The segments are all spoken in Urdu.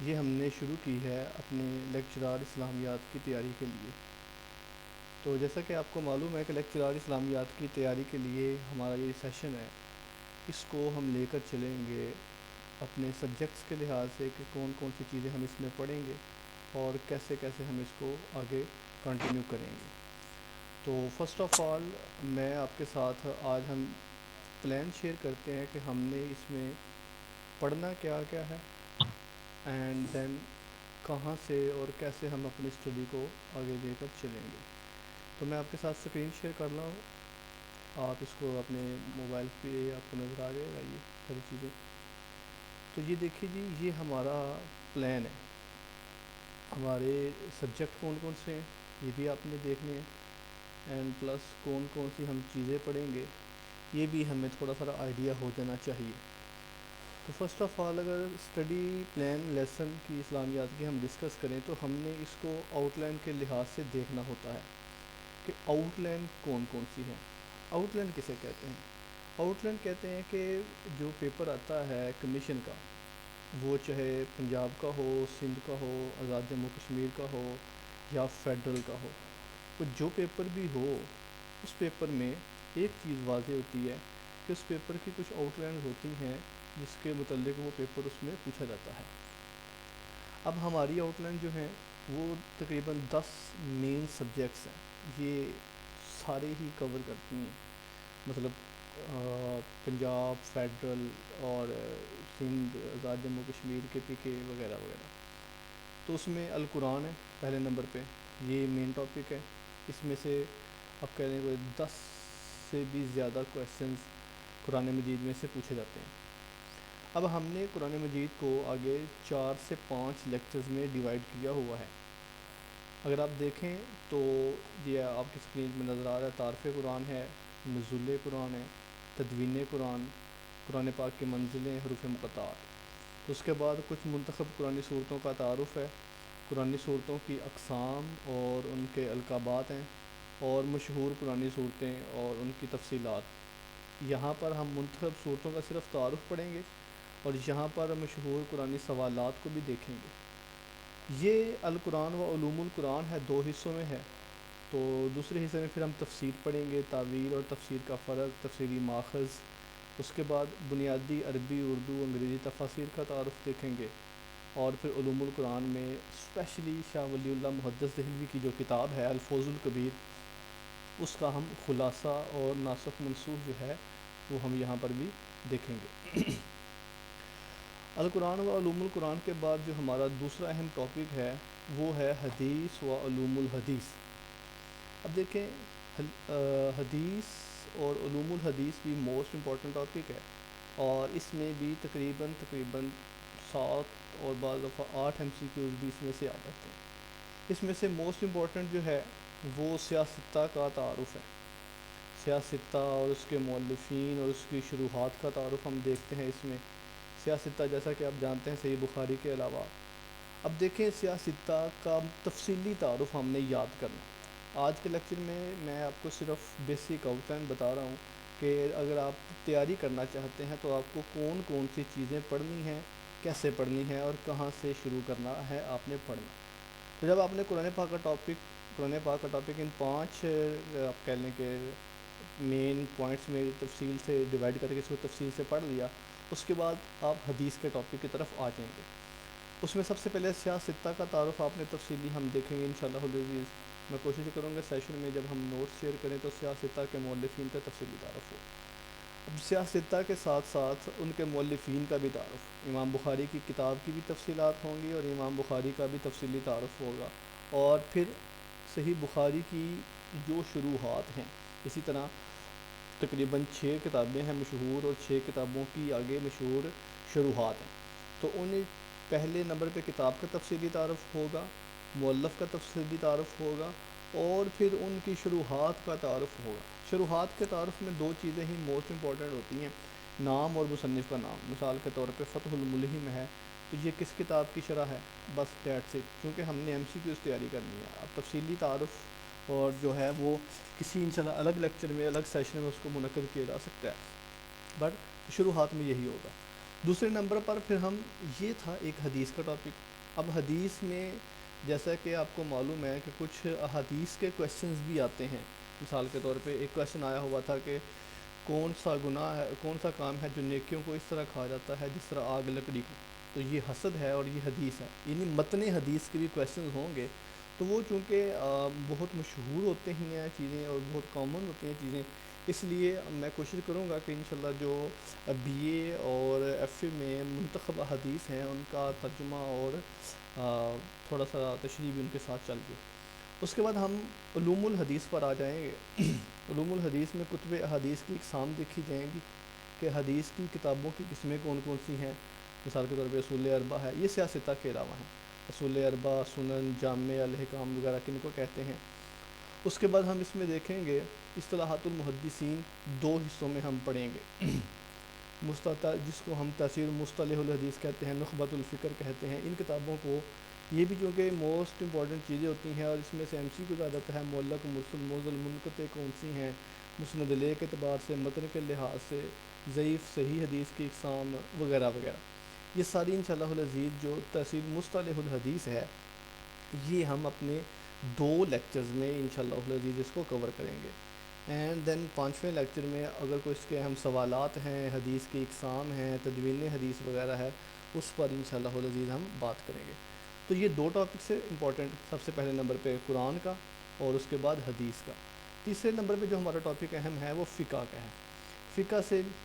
یہ ہم نے شروع کی ہے اپنے لیکچرار اسلامیات کی تیاری کے لیے۔ تو جیسا کہ آپ کو معلوم ہے کہ لیکچرار اسلامیات کی تیاری کے لیے ہمارا یہ سیشن ہے، اس کو ہم لے کر چلیں گے اپنے سبجیکٹس کے لحاظ سے کہ کون کون سی چیزیں ہم اس میں پڑھیں گے اور کیسے کیسے ہم اس کو آگے کنٹینیو کریں گے۔ تو فرسٹ آف آل میں آپ کے ساتھ آج ہم پلان شیئر کرتے ہیں کہ ہم نے اس میں پڑھنا کیا کیا ہے، اینڈ دین کہاں سے اور کیسے ہم اپنی اسٹڈی کو آگے لے کر چلیں گے۔ تو میں آپ کے ساتھ اسکرین شیئر کر رہا ہوں، آپ اس کو اپنے موبائل پہ آپ کو نظر آ جائے گا یہ ساری چیزیں۔ تو یہ دیکھیے جی، یہ ہمارا پلان ہے۔ ہمارے سبجیکٹ کون کون سے ہیں یہ بھی آپ نے دیکھنے ہیں، اینڈ پلس کون کون سی ہم چیزیں پڑھیں گے یہ بھی ہمیں تھوڑا سا آئیڈیا ہو جانا چاہیے۔ تو فرسٹ آف آل اگر اسٹڈی پلان لیسن کی اسلامیات کی ہم ڈسکس کریں تو ہم نے اس کو آؤٹ لائن کے لحاظ سے دیکھنا ہوتا ہے کہ آؤٹ لائن کون کون سی ہیں۔ آؤٹ لائن کسے کہتے ہیں؟ آؤٹ لائن کہتے ہیں کہ جو پیپر آتا ہے کمیشن کا، وہ چاہے پنجاب کا ہو، سندھ کا ہو، آزاد جموں کشمیر کا ہو یا فیڈرل کا ہو، وہ جو پیپر بھی ہو اس پیپر میں ایک چیز واضح ہوتی ہے کہ اس پیپر کی کچھ آؤٹ لائن ہوتی ہیں جس کے متعلق وہ پیپر اس میں پوچھا جاتا ہے۔ اب ہماری آؤٹ لائن جو ہیں وہ تقریباً 10 مین سبجیکٹس ہیں، یہ سارے ہی کور کرتی ہیں، مطلب پنجاب، فیڈرل اور سندھ، آزاد جموں کشمیر کے پی کے وغیرہ وغیرہ۔ تو اس میں القرآن ہے پہلے نمبر پہ، یہ مین ٹاپک ہے۔ اس میں سے آپ کہہ لیں کوئی 10 سے بھی زیادہ کویسچنز قرآن مجید میں سے پوچھے جاتے ہیں۔ اب ہم نے قرآن مجید کو آگے 4 سے 5 لیکچرز میں ڈیوائیڈ کیا ہوا ہے۔ اگر آپ دیکھیں تو یہ آپ کی اسکرین میں نظر آ رہا ہے، تعارف قرآن ہے، نزول قرآن ہے، تدوین قرآن، قرآن پاک کی منزلیں، حروف مقطعات۔ تو اس کے بعد کچھ منتخب قرآنی صورتوں کا تعارف ہے، قرآنی صورتوں کی اقسام اور ان کے القابات ہیں، اور مشہور قرآنی صورتیں اور ان کی تفصیلات۔ یہاں پر ہم منتخب صورتوں کا صرف تعارف پڑھیں گے اور یہاں پر مشہور قرآنی سوالات کو بھی دیکھیں گے۔ یہ القرآن و علوم القرآن ہے، 2 حصوں میں ہے۔ تو دوسرے حصے میں پھر ہم تفسیر پڑھیں گے، تعویل اور تفسیر کا فرق، تفسیری ماخذ۔ اس کے بعد بنیادی عربی، اردو، انگریزی تفاسیر کا تعارف دیکھیں گے، اور پھر علوم القرآن میں اسپیشلی شاہ ولی اللہ محدث دہلوی کی جو کتاب ہے الفوز الکبیر، اس کا ہم خلاصہ اور ناسخ منسوخ جو ہے وہ ہم یہاں پر بھی دیکھیں گے۔ القرآن و علوم القرآن کے بعد جو ہمارا دوسرا اہم ٹاپک ہے وہ ہے حدیث و علوم الحدیث۔ اب دیکھیں حدیث اور علوم الحدیث بھی موسٹ امپورٹنٹ ٹاپک ہے، اور اس میں بھی تقریباً 7 اور بعض دفعہ 8 MCQs بھی اس میں سے آ جاتے ہیں۔ اس میں سے موسٹ امپورٹنٹ جو ہے وہ سیاستہ کا تعارف ہے۔ سیاستہ اور اس کے مؤلفین اور اس کی شروحات کا تعارف ہم دیکھتے ہیں اس میں۔ سیاستہ جیسا کہ آپ جانتے ہیں صحیح بخاری کے علاوہ۔ اب دیکھیں سیاستہ کا تفصیلی تعارف ہم نے یاد کرنا۔ آج کے لیکچر میں میں آپ کو صرف بیسک آؤٹ لائن بتا رہا ہوں کہ اگر آپ تیاری کرنا چاہتے ہیں تو آپ کو کون کون سی چیزیں پڑھنی ہیں، کیسے پڑھنی ہیں اور کہاں سے شروع کرنا ہے آپ نے پڑھنا۔ تو جب آپ نے قرآن پاک کا ٹاپک ان 5 آپ کہہ لیں کہ مین پوائنٹس میں تفصیل سے ڈیوائڈ کر کے اس کو تفصیل سے پڑھ لیا، اس کے بعد آپ حدیث کے ٹاپک کی طرف آ جائیں گے۔ اس میں سب سے پہلے سیاستہ کا تعارف آپ نے تفصیلی ہم دیکھیں گے انشاءاللہ العزیز۔ میں کوشش کروں گا سیشن میں جب ہم نوٹس شیئر کریں تو سیاستہ کے مؤلفین کا تفصیلی تعارف ہو۔ اب سیاستہ کے ساتھ ساتھ ان کے مؤلفین کا بھی تعارف، امام بخاری کی کتاب کی بھی تفصیلات ہوں گی اور امام بخاری کا بھی تفصیلی تعارف ہوگا، اور پھر صحیح بخاری کی جو شروحات ہیں، اسی طرح تقریباً 6 کتابیں ہیں مشہور، اور 6 کتابوں کی آگے مشہور شروحات ہیں۔ تو انہیں پہلے نمبر پہ کتاب کا تفصیلی تعارف ہوگا، مؤلف کا تفصیلی تعارف ہوگا، اور پھر ان کی شروحات کا تعارف ہوگا۔ شروحات کے تعارف میں 2 چیزیں ہی موسٹ امپورٹنٹ ہوتی ہیں، نام اور مصنف کا نام۔ مثال کے طور پہ فتح الملہم ہے تو یہ کس کتاب کی شرح ہے، بس دیٹس اٹ، کیونکہ ہم نے MCQs تیاری کرنی ہے۔ اب تفصیلی تعارف اور جو ہے وہ کسی انشاءاللہ الگ لیکچر میں، الگ سیشن میں اس کو منعقد کیا جا سکتا ہے، بٹ شروحات میں یہی ہوگا۔ دوسرے نمبر پر پھر ہم یہ تھا ایک حدیث کا ٹاپک. اب حدیث میں جیسا کہ آپ کو معلوم ہے کہ کچھ احادیث کے کویشچنز بھی آتے ہیں. مثال کے طور پہ ایک کویشچن آیا ہوا تھا کہ کون سا گناہ ہے، کون سا کام ہے جو نیکیوں کو اس طرح کھا جاتا ہے جس طرح آگ لکڑی کو. تو یہ حسد ہے اور یہ حدیث ہے، یعنی متن حدیث کے بھی کویشچنز ہوں گے. تو وہ چونکہ بہت مشہور ہوتے ہی ہیں چیزیں اور بہت کامن ہوتی ہیں چیزیں، اس لیے میں کوشش کروں گا کہ انشاءاللہ جو بی اے اور ایف اے میں منتخب احادیث ہیں ان کا ترجمہ اور تھوڑا سا تشریح بھی ان کے ساتھ چل جائے. اس کے بعد ہم علوم الحدیث پر آ جائیں گے. علوم الحدیث میں کتب احادیث کی اقسام دیکھی جائیں گی کہ حدیث کی کتابوں کی قسمیں کون کون سی ہیں. مثال کے طور پہ اصول اربع ہے، یہ سیاستہ کے علاوہ ہیں. اصول اربع، سنن، جامع، الحکام وغیرہ کن کو کہتے ہیں. اس کے بعد ہم اس میں دیکھیں گے اصطلاحات المحدثین، دو حصوں میں ہم پڑھیں گے. جس کو ہم تفسیر مصطلح الحدیث کہتے ہیں، نخبۃ الفکر کہتے ہیں. ان کتابوں کو یہ بھی چونکہ موسٹ امپورٹنٹ چیزیں ہوتی ہیں اور اس میں سے ایم سی کو زیادہ ہے. معلق، مرسل، موضوع، منقطع کون سی ہیں، مسند علیہ کے اعتبار سے، متن کے لحاظ سے، ضعیف، صحیح حدیث کی اقسام وغیرہ وغیرہ. یہ ساری انشاءاللہ العزیز جو تفسیر مصطلح الحدیث ہے یہ ہم اپنے 2 لیکچرز میں انشاءاللہ العزیز اس کو کور کریں گے. اینڈ دین 5ویں لیکچر میں اگر کوئی اس کے اہم سوالات ہیں، حدیث کی اقسام ہیں، تدوین حدیث وغیرہ ہے، اس پر انشاءاللہ العزیز ہم بات کریں گے. تو یہ 2 ٹاپکس سے امپورٹنٹ، سب سے پہلے نمبر پہ قرآن کا اور اس کے بعد حدیث کا. تیسرے نمبر پہ جو ہمارا ٹاپک اہم ہے وہ فقہ کا ہے. فقہ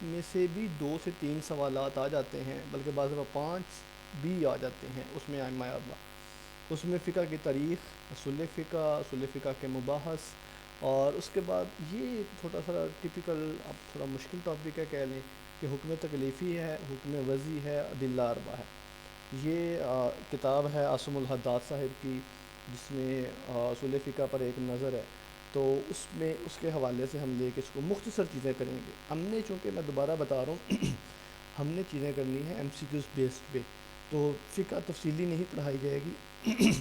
میں سے بھی 2 سے 3 سوالات آ جاتے ہیں، بلکہ بعض دفعہ 5 بھی آ جاتے ہیں. اس میں ائمہ اربعہ، اس میں فقہ کی تاریخ، اصول فقہ کے مباحث، اور اس کے بعد یہ ایک چھوٹا سا ٹپیکل، اب تھوڑا مشکل ٹاپک ہے کہہ لیں کہ حکم تکلیفی ہے، حکم وضعی ہے، ادلہ اربعہ ہے. یہ کتاب ہے عاصم الحداد صاحب کی، جس میں اصول فقہ پر ایک نظر ہے. تو اس میں اس کے حوالے سے ہم لے کے اس کو مختصر چیزیں کریں گے. ہم نے چونکہ میں دوبارہ بتا رہا ہوں ہم نے چیزیں کرنی ہیں ایم سی کیوز بیسڈ پہ. تو فقہ تفصیلی نہیں پڑھائی جائے گی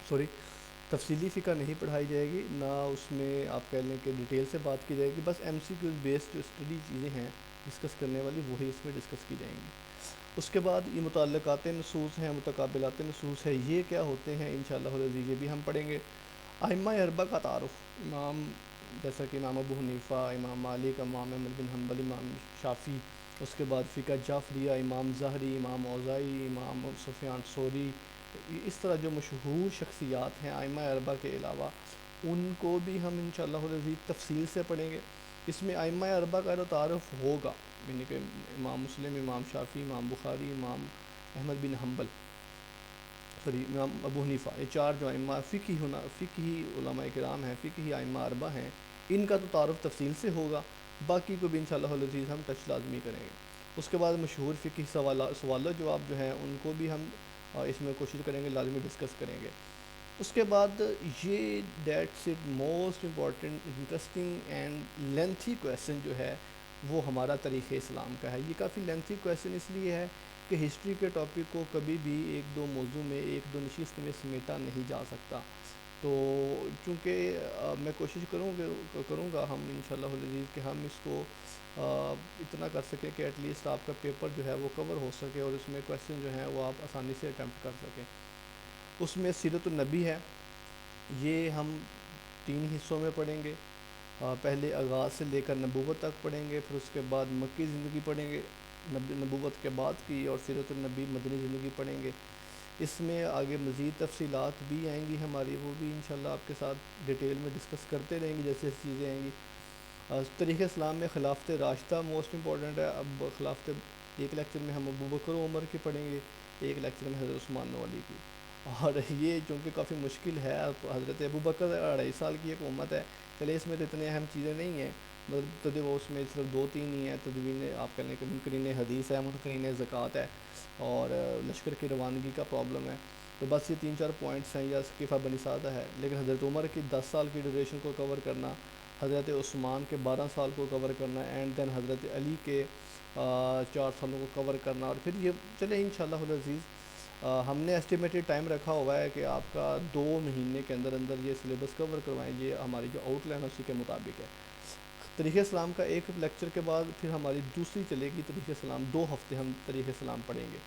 سوری تفصیلی فقہ نہیں پڑھائی جائے گی، نہ اس میں آپ کہہ لیں کہ ڈیٹیل سے بات کی جائے گی. بس ایم سی کیوز بیسڈ جو اسٹڈی چیزیں ہیں ڈسکس کرنے والی وہی اس میں ڈسکس کی جائیں گی. اس کے بعد یہ متعلقات نصوص ہیں، متقابلات نصوص ہے، یہ کیا ہوتے ہیں انشاءاللہ العزیز یہ بھی ہم پڑھیں گے. ائمہ اربعہ کا تعارف، امام جیسا کہ امام ابو حنیفہ، امام مالک، امام احمد بن حنبل، امام شافعی. اس کے بعد فقہ جعفریہ، امام ظاہری، امام اوزاعی، امام سفیان ثوری. اس طرح جو مشہور شخصیات ہیں ائمہ اربعہ کے علاوہ، ان کو بھی ہم انشاءاللہ العزیز تفصیل سے پڑھیں گے. اس میں ائمہ اربعہ کا جو تعارف ہوگا، یعنی کہ امام مسلم، امام شافعی، امام بخاری، امام احمد بن حنبل، امام ابو حنیفہ، یہ 4 جو ائمہ فقہی علماء کرام ہیں، فقہی ائمہ اربعہ ہیں، ان کا تو تعارف تفصیل سے ہوگا. باقی کو بھی انشاءاللہ العزیز ہم ٹچ لازمی کریں گے. اس کے بعد مشہور فقہی سوال و جواب جو ہیں ان کو بھی ہم اس میں کوشش کریں گے لازمی ڈسکس کریں گے. اس کے بعد یہ that's it most important interesting and lengthy question جو ہے وہ ہمارا تاریخ اسلام کا ہے. یہ کافی لینتھی کویسچن اس لیے ہے کہ ہسٹری کے ٹاپک کو کبھی بھی 1-2 موضوع میں 1-2 نشست میں سمیٹا نہیں جا سکتا. تو چونکہ میں کوشش کروں گا ہم انشاءاللہ العزیز کہ ہم اس کو اتنا کر سکیں کہ ایٹ لیسٹ آپ کا پیپر جو ہے وہ کور ہو سکے اور اس میں کویسچن جو ہیں وہ آپ آسانی سے اٹیمپٹ کر سکیں. اس میں سیرت النبی ہے، یہ ہم 3 حصوں میں پڑھیں گے. پہلے آغاز سے لے کر نبوت تک پڑھیں گے، پھر اس کے بعد مکی زندگی پڑھیں گے، نبوت کے بعد کی، اور سیرت النبی مدنی زندگی پڑھیں گے. اس میں آگے مزید تفصیلات بھی آئیں گی ہماری، وہ بھی انشاءاللہ آپ کے ساتھ ڈیٹیل میں ڈسکس کرتے رہیں گے جیسے ایسی چیزیں آئیں گی. تاریخ اسلام میں خلافت راشدہ موسٹ امپورٹنٹ ہے. اب خلافت ایک لیکچر میں ہم ابو بکر و عمر کی پڑھیں گے، ایک لیکچر میں حضرت عثمان علی کی. اور یہ چونکہ کافی مشکل ہے، حضرت ابو بکر 2.5 سال کی ایک امت ہے، چلے اس میں تو اتنے اہم چیزیں نہیں ہیں، مطلب وہ اس میں صرف 2-3 ہی ہیں. تدوین آپ کہنے کہ منکرین حدیث ہے، منکرین زکوٰۃ ہے، اور لشکر کی روانگی کا پرابلم ہے. تو بس یہ 3-4 پوائنٹس ہیں، یا ثقیفہ بنی سعدہ ہے. لیکن حضرت عمر کی 10 سال کی ڈیوریشن کو کور کرنا، حضرت عثمان کے 12 سال کو کور کرنا، اینڈ دین حضرت علی کے 4 سالوں کو کور کرنا. اور پھر یہ چلیں انشاءاللہ العزیز ہم نے ایسٹیمیٹڈ ٹائم رکھا ہوا ہے کہ آپ کا 2 مہینے کے اندر اندر یہ سلیبس کور کروائیں. یہ ہماری جو آؤٹ لائن ہے اسی کے مطابق ہے. طریق اسلام کا ایک لیکچر کے بعد پھر ہماری دوسری چلے گی طریق اسلام، 2 ہفتے ہم طریق اسلام پڑھیں گے.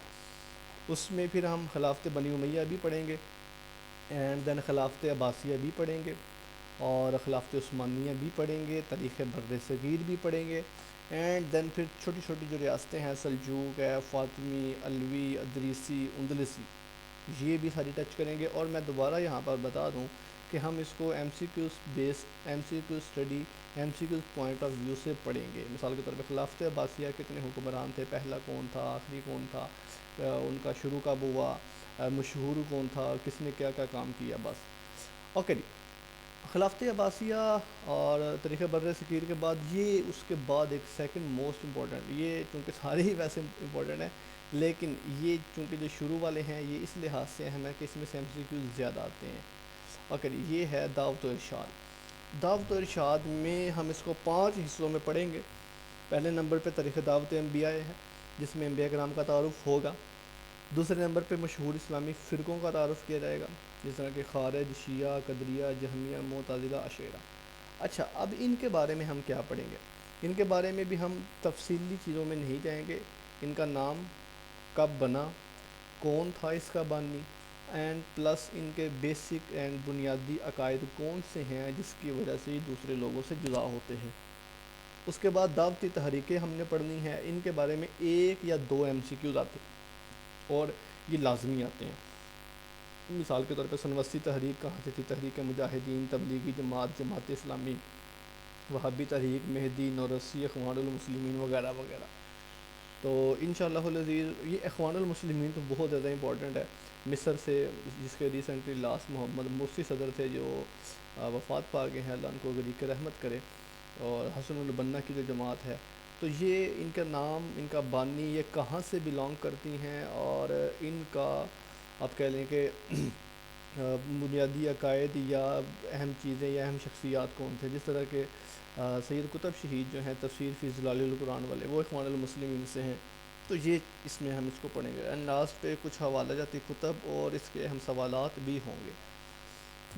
اس میں پھر ہم خلافت بنی امیہ بھی پڑھیں گے، اینڈ دین خلافت عباسیہ بھی پڑھیں گے، اور خلافت عثمانیہ بھی پڑھیں گے، تاریخ بر صغیر بھی پڑھیں گے، اینڈ دین پھر چھوٹی چھوٹی جو ریاستیں ہیں، سلجوق ہے، فاطمی، علوی، ادریسی، اندلسی، یہ بھی ساری ٹچ کریں گے. اور میں دوبارہ یہاں پر بتا دوں کہ ہم اس کو M C Qs base, M C Qs study, M C Qs point of view سے پڑھیں گے. مثال کے طور پہ خلافت عباسیہ کتنے حکمران تھے، پہلا کون تھا، آخری کون تھا، ان کا شروع کب ہوا، مشہور کون تھا، کس نے کیا کیا کام کیا، بس. اوکے جی. خلافت عباسیہ اور طریقہ بر صغیر کے بعد یہ اس کے بعد ایک سیکنڈ موسٹ امپورٹنٹ، یہ چونکہ سارے ہی ویسے امپورٹنٹ ہیں لیکن یہ چونکہ جو شروع والے ہیں یہ اس لحاظ سے اہم ہے کہ اس میں سے ایم سی کیو زیادہ آتے ہیں. اوکے جی. یہ ہے دعوت و ارشاد. دعوت و ارشاد میں ہم اس کو 5 حصوں میں پڑھیں گے. پہلے نمبر پہ تاریخ دعوت انبیاء ہے جس میں انبیاء کرام کا تعارف ہوگا. دوسرے نمبر پہ مشہور اسلامی فرقوں کا تعارف کیا جائے گا، جس طرح کہ خارج، شیعہ، قدریہ، جہمیہ، معتزلہ، اشاعرہ. اچھا، اب ان کے بارے میں ہم کیا پڑھیں گے؟ ان کے بارے میں بھی ہم تفصیلی چیزوں میں نہیں جائیں گے. ان کا نام کب بنا، کون تھا اس کا بانی، اینڈ پلس ان کے بیسک اینڈ بنیادی عقائد کون سے ہیں جس کی وجہ سے یہ دوسرے لوگوں سے جدا ہوتے ہیں. اس کے بعد دعوتی تحریکیں ہم نے پڑھنی ہیں. ان کے بارے میں 1 یا 2 ایم سی کیوز آتے ہیں اور یہ لازمی آتے ہیں. مثال کے طور پہ سنوسی تحریک کہاں سے تھی، تحریک مجاہدین، تبلیغی جماعت، جماعت اسلامی، وہابی تحریک، مہدی، نورسی، اخوان المسلمین وغیرہ وغیرہ. تو انشاءاللہ العزیز یہ اخوان المسلمین تو بہت زیادہ امپورٹنٹ ہے. مصر سے جس کے ریسنٹلی لاسٹ محمد مرسی صدر تھے جو وفات پا گئے ہیں، اللہ ان کو غریق رحمت کرے، اور حسن البنا کی جو جماعت ہے، تو یہ ان کا نام، ان کا بانی، یہ کہاں سے بلانگ کرتی ہیں اور ان کا آپ کہہ لیں کہ بنیادی عقائد یا اہم چیزیں یا اہم شخصیات کون تھے. جس طرح کہ سید قطب شہید جو ہیں تفسیر فی ظلال القرآن والے، وہ اخوان المسلمین سے ہیں. تو یہ اس میں ہم اس کو پڑھیں گے. انداز پہ کچھ حوالہ جاتی کتب اور اس کے اہم سوالات بھی ہوں گے.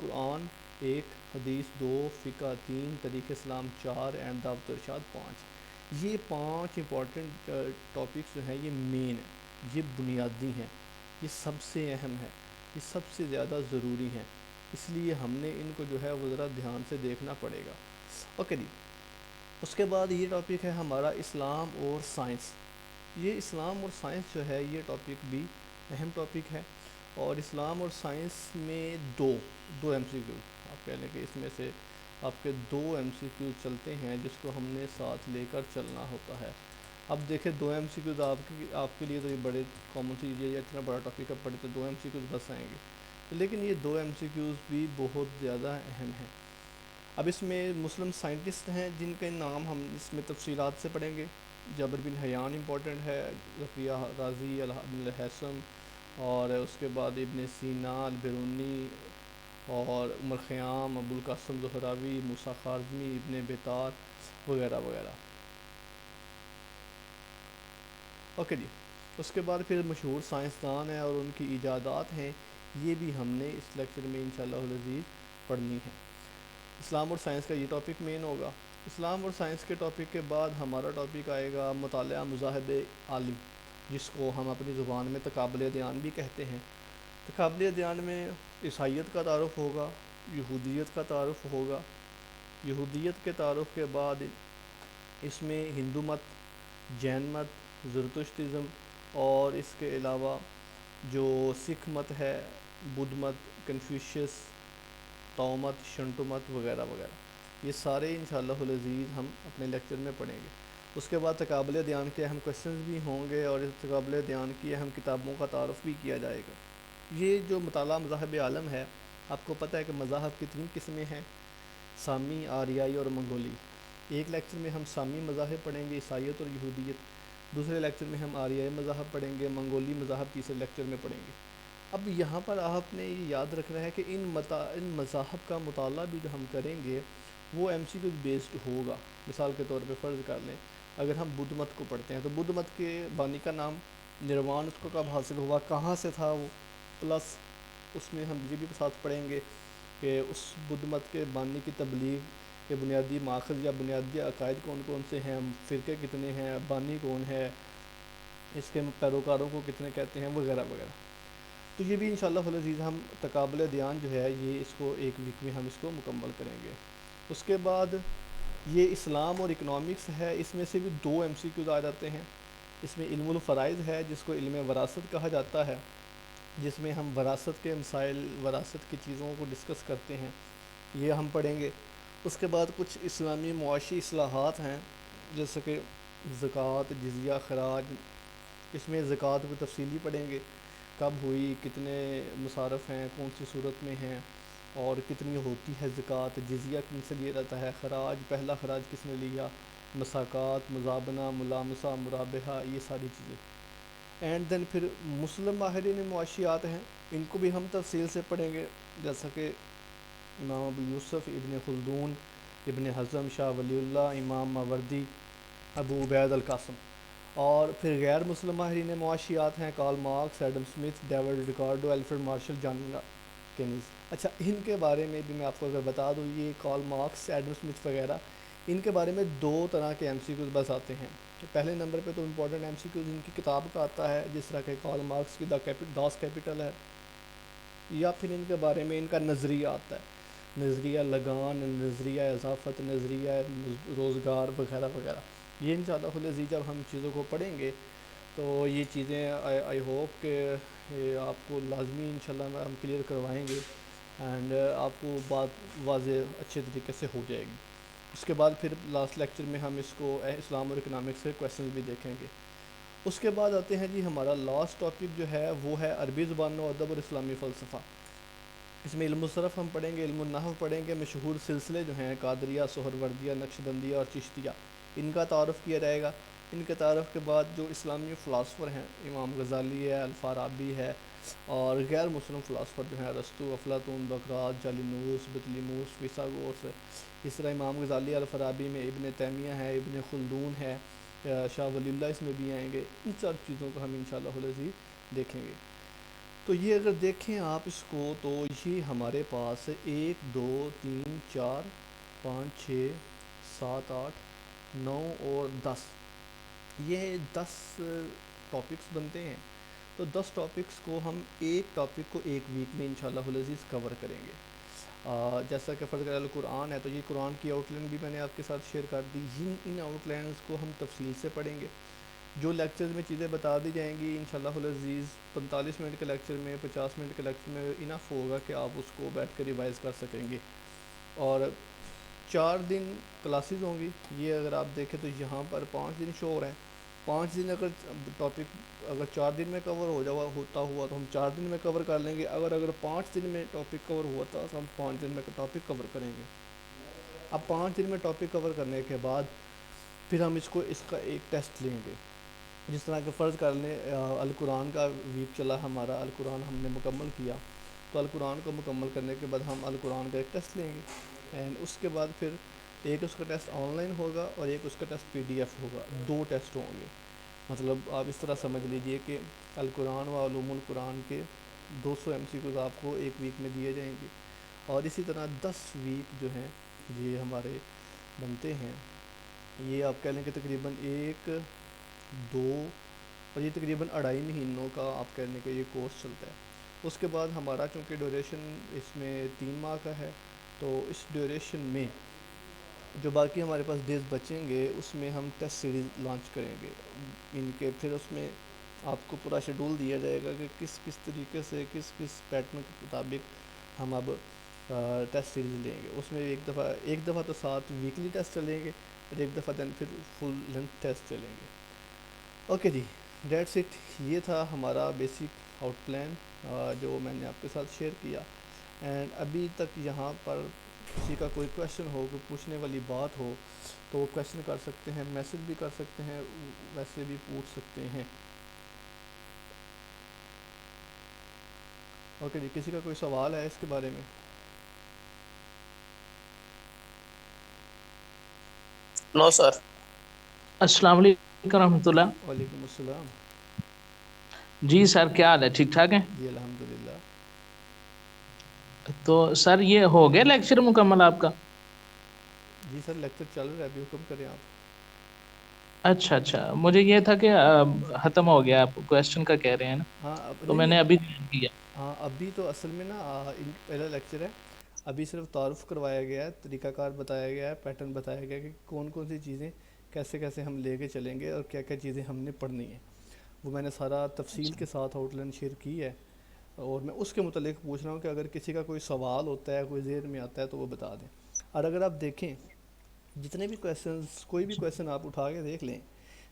قرآن 1، حدیث 2، فقہ 3، طریق اسلام 4، اینڈ دعوت و ارشاد 5. یہ 5 امپورٹنٹ ٹاپکس جو ہیں یہ مین ہیں، یہ بنیادی ہیں، یہ سب سے اہم ہے، یہ سب سے زیادہ ضروری ہیں. اس لیے ہم نے ان کو جو ہے وہ ذرا دھیان سے دیکھنا پڑے گا. اوکے جی. اس کے بعد یہ ٹاپک ہے ہمارا اسلام اور سائنس. یہ اسلام اور سائنس جو ہے یہ ٹاپک بھی اہم ٹاپک ہے. اور اسلام اور سائنس میں دو ایم سی کیو، آپ کہہ لیں کہ اس میں سے آپ کے 2 ایم سی کیو چلتے ہیں جس کو ہم نے ساتھ لے کر چلنا ہوتا ہے. اب دیکھیں 2 ایم سی کیوز آپ کے لیے تو یہ بڑے کامن سی چیز ہے، اتنا بڑا ٹاپک اب پڑھے تو 2 ایم سی کیوز بس آئیں گے، لیکن یہ 2 ایم سی کیوز بھی بہت زیادہ اہم ہیں. اب اس میں مسلم سائنٹسٹ ہیں جن کے نام ہم اس میں تفصیلات سے پڑھیں گے. جابر بن حیان امپورٹنٹ ہے، زکریا رازی، ابن الہیثم، اور اس کے بعد ابن سینا، البیرونی، اور عمر خیام، ابو القاسم زہراوی، موسیٰ خارزمی، ابن بیطار وغیرہ وغیرہ. اوکے جی. اس کے بعد پھر مشہور سائنسدان ہیں اور ان کی ایجادات ہیں، یہ بھی ہم نے اس لیکچر میں انشاءاللہ العزیز پڑھنی ہے. اسلام اور سائنس کا یہ ٹاپک مین ہوگا. اسلام اور سائنس کے ٹاپک کے بعد ہمارا ٹاپک آئے گا مطالعہ مذاہب عالم، جس کو ہم اپنی زبان میں تقابل ادیان بھی کہتے ہیں. تقابل ادیان میں عیسائیت کا تعارف ہوگا، یہودیت کا تعارف ہوگا. یہودیت کے تعارف کے بعد اس میں ہندو مت، جین مت، زرتشتزم، اور اس کے علاوہ جو سکھ مت ہے، بدھ مت، کنفیوشس، تاؤ مت، شنٹو مت وغیرہ وغیرہ. یہ سارے انشاءاللہ العزیز ہم اپنے لیکچر میں پڑھیں گے. اس کے بعد تقابل ادیان کے اہم کویسچنز بھی ہوں گے اور اس تقابل ادیان کی اہم کتابوں کا تعارف بھی کیا جائے گا. یہ جو مطالعہ مذاہب عالم ہے، آپ کو پتہ ہے کہ مذاہب کی 3 قسمیں ہیں، سامی، آریائی اور منگولی. ایک لیکچر میں ہم سامی مذاہب پڑھیں گے، عیسائیت اور یہودیت. دوسرے لیکچر میں ہم آریائی مذاہب پڑھیں گے، منگولی مذاہب تیسرے لیکچر میں پڑھیں گے. اب یہاں پر آپ نے یہ یاد رکھنا ہے کہ ان مذاہب کا مطالعہ بھی جو ہم کریں گے وہ ایم سی کیو بیسڈ ہوگا. مثال کے طور پہ فرض کر لیں اگر ہم بدھ مت کو پڑھتے ہیں تو بدھ مت کے بانی کا نام، نروان اس کو کب حاصل ہوا، کہاں سے تھا وہ، پلس اس میں ہم یہ بھی ساتھ پڑھیں گے کہ اس بدھ مت کے بانی کی تبلیغ کے بنیادی ماخذ یا بنیادی عقائد کون کون سے ہیں، فرقے کتنے ہیں، بانی کون ہے، اس کے پیروکاروں کو کتنے کہتے ہیں، وغیرہ وغیرہ۔ تو یہ بھی انشاءاللہ العزیز ہم تقابل دیان جو ہے یہ اس کو ایک ویک میں ہم اس کو مکمل کریں گے۔ اس کے بعد یہ اسلام اور اکنامکس ہے، اس میں سے بھی 2 ایم سی کیوز آ جاتے ہیں۔ اس میں علم الفرائض ہے جس کو علم وراثت کہا جاتا ہے، جس میں ہم وراثت کے مسائل، وراثت کی چیزوں کو ڈسکس کرتے ہیں، یہ ہم پڑھیں گے۔ اس کے بعد کچھ اسلامی معاشی اصلاحات ہیں جیسے کہ زکوٰۃ، جزیہ، خراج، اس میں زکوٰۃ کو تفصیلی پڑھیں گے، کب ہوئی، کتنے مصارف ہیں، کون سی صورت میں ہیں، اور کتنی ہوتی ہے زکوٰۃ، جزیہ کن سے لیا جاتا ہے، خراج پہلا خراج کس نے لیا، مساکات، مزابنہ، ملامسہ، مرابحہ، یہ ساری چیزیں۔ اینڈ دین پھر مسلم ماہرین معاشیات ہیں، ان کو بھی ہم تفصیل سے پڑھیں گے، جیسا کہ امام ابو یوسف، ابن خلدون، ابن حزم، شاہ ولی اللہ، امام ماوردی، ابو عبید القاسم۔ اور پھر غیر مسلم ماہرین معاشیات ہیں، Karl Marx, Adam Smith, David Ricardo, Alfred Marshall, John Keynes. اچھا، ان کے بارے میں بھی میں آپ کو اگر بتا دوں، یہ کارل مارکس، ایڈم سمتھ وغیرہ، ان کے بارے میں 2 طرح کے ایم سی کیوز بس آتے ہیں۔ پہلے نمبر پہ تو امپورٹنٹ ایم سی کیوز ان کی کتاب کا آتا ہے، جس طرح کہ کارل مارکس کی داس کیپیٹل ہے، یا پھر ان کے بارے میں ان کا نظریہ آتا ہے، نظریہ لگان، نظریہ اضافت، نظریہ روزگار، وغیرہ وغیرہ۔ یہ انشاءاللہ العزیز جب ہم چیزوں کو پڑھیں گے تو یہ چیزیں آئی ہوپ کہ آپ کو لازمی انشاءاللہ ہم کلیئر کروائیں گے، اینڈ آپ کو بات واضح اچھے طریقے سے ہو جائے گی۔ اس کے بعد پھر لاسٹ لیکچر میں ہم اس کو اسلام اور اکنامکس سے کویسچنز بھی دیکھیں گے۔ اس کے بعد آتے ہیں جی ہمارا لاسٹ ٹاپک جو ہے وہ ہے عربی زبان و ادب اور اسلامی فلسفہ۔ اس میں علم الصرف ہم پڑھیں گے، علم النحو پڑھیں گے، مشہور سلسلے جو ہیں قادریہ، سہروردیہ، نقشبندیہ اور چشتیہ، ان کا تعارف کیا جائے گا۔ ان کے تعارف کے بعد جو اسلامی فلاسفر ہیں، امام غزالی ہے، الفارابی ہے، اور غیر مسلم فلاسفر جو ہیں ارسطو، افلاطون، بقراط، جالینوس، بطلیموس، فیثاغورس، اس طرح امام غزالی الفارابی میں ابن تیمیہ ہے، ابن خلدون ہے، شاہ ولی اللہ اس میں بھی آئیں گے۔ ان سب چیزوں کو ہم انشاءاللہ العزیز دیکھیں گے۔ تو یہ اگر دیکھیں آپ اس کو، تو یہ ہمارے پاس 1 2 3 4 5 6 7 8 9 اور 10، یہ 10 ٹاپکس بنتے ہیں۔ تو 10 ٹاپکس کو ہم ایک ٹاپک کو ایک ویک میں انشاءاللہ العزیز کور کریں گے۔ جیسا کہ فرض القرآن ہے تو یہ قرآن کی آؤٹ لائن بھی میں نے آپ کے ساتھ شیئر کر دی، ان آؤٹ لائنز کو ہم تفصیل سے پڑھیں گے۔ جو لیکچرز میں چیزیں بتا دی جائیں گی انشاءاللہ العزیز 45 منٹ کے لیکچر میں، 50 منٹ کے لیکچر میں انف ہوگا کہ آپ اس کو بیٹھ کر ریوائز کر سکیں گے۔ اور 4 دن کلاسز ہوں گی، یہ اگر آپ دیکھیں تو یہاں پر 5 دن شو ہو رہے ہیں۔ 5 دن اگر ٹاپک اگر 4 دن میں کور ہوتا ہوا تو ہم 4 دن میں کور کر لیں گے، اگر 5 دن میں ٹاپک کور ہوا تھا تو ہم 5 دن میں ٹاپک کور کریں گے۔ اب 5 دن میں ٹاپک کور کرنے کے بعد پھر ہم اس کا ایک ٹیسٹ لیں گے۔ جس طرح کہ فرض کر لیں القرآن کا ویک چلا ہمارا، القرآن ہم نے مکمل کیا، تو القرآن کو مکمل کرنے کے بعد ہم القرآن کا ایک ٹیسٹ لیں گے، اینڈ اس کے بعد پھر ایک اس کا ٹیسٹ آن لائن ہوگا اور ایک اس کا ٹیسٹ پی ڈی ایف ہوگا، 2 ٹیسٹ ہوں گے۔ مطلب آپ اس طرح سمجھ لیجئے کہ القرآن و علوم القرآن کے 200 ایم سی کیوز آپ کو ایک ویک میں دیے جائیں گے، اور اسی طرح 10 ویک جو ہیں یہ ہمارے بنتے ہیں۔ یہ آپ کہہ لیں کہ تقریباً 1 2 اور یہ تقریباً 2.5 مہینوں کا آپ کہہ لیں کہ یہ کورس چلتا ہے۔ اس کے بعد ہمارا چونکہ ڈیوریشن اس میں 3 ماہ کا ہے، تو اس ڈیوریشن میں جو باقی ہمارے پاس ڈیز بچیں گے اس میں ہم ٹیسٹ سیریز لانچ کریں گے، ان کے پھر اس میں آپ کو پورا شیڈول دیا جائے گا کہ کس کس طریقے سے کس کس پیٹرن کے مطابق ہم اب ٹیسٹ سیریز لیں گے۔ اس میں ایک دفعہ تو 7 ویکلی ٹیسٹ چلیں گے، اور ایک دفعہ دین پھر فل لینتھ ٹیسٹ چلیں گے۔ اوکے جی، دیٹس اٹ، یہ تھا ہمارا بیسک آؤٹ پلان جو میں نے آپ کے ساتھ شیئر کیا۔ اینڈ ابھی تک یہاں پر کسی کا کوئی کویشچن ہو، کوئی پوچھنے والی بات ہو تو وہ کویشچن کر سکتے ہیں، میسج بھی کر سکتے ہیں، ویسے بھی پوچھ سکتے ہیں۔ اوکے جی، کسی کا کوئی سوال ہے اس کے بارے میں؟ نو سر۔ السلام علیکم رحمۃ اللہ۔ وعلیکم السلام۔ جی سر، کیا حال ہے؟ ٹھیک ٹھاک ہیں؟ جی الحمدللہ۔ تو سر یہ ہو گیا لیکچر مکمل آپ کا؟ جی سر لیکچر چل رہا ہے، ابھی حکم کریں آپ۔ اچھا اچھا، مجھے یہ تھا کہ ختم ہو گیا، آپ کوشچن کا کہہ رہے ہیں نا، ہاں اب تو نہیں میں نہیں، نے ابھی join کیا۔ ہاں ابھی تو اصل میں نا پہلا لیکچر ہے، ابھی صرف تعارف کروایا گیا ہے، طریقہ کار بتایا گیا ہے، پیٹرن بتایا گیا ہے کہ کون کون سی چیزیں کیسے کیسے ہم لے کے چلیں گے اور کیا کیا چیزیں ہم نے پڑھنی ہیں، وہ میں نے سارا تفصیل اچھا کے ساتھ آؤٹ لائن شیئر کی ہے، اور میں اس کے متعلق پوچھ رہا ہوں کہ اگر کسی کا کوئی سوال ہوتا ہے، کوئی ذہن میں آتا ہے تو وہ بتا دیں۔ اور اگر آپ دیکھیں جتنے بھی کویسچنس، کوئی بھی کویسچن آپ اٹھا کے دیکھ لیں،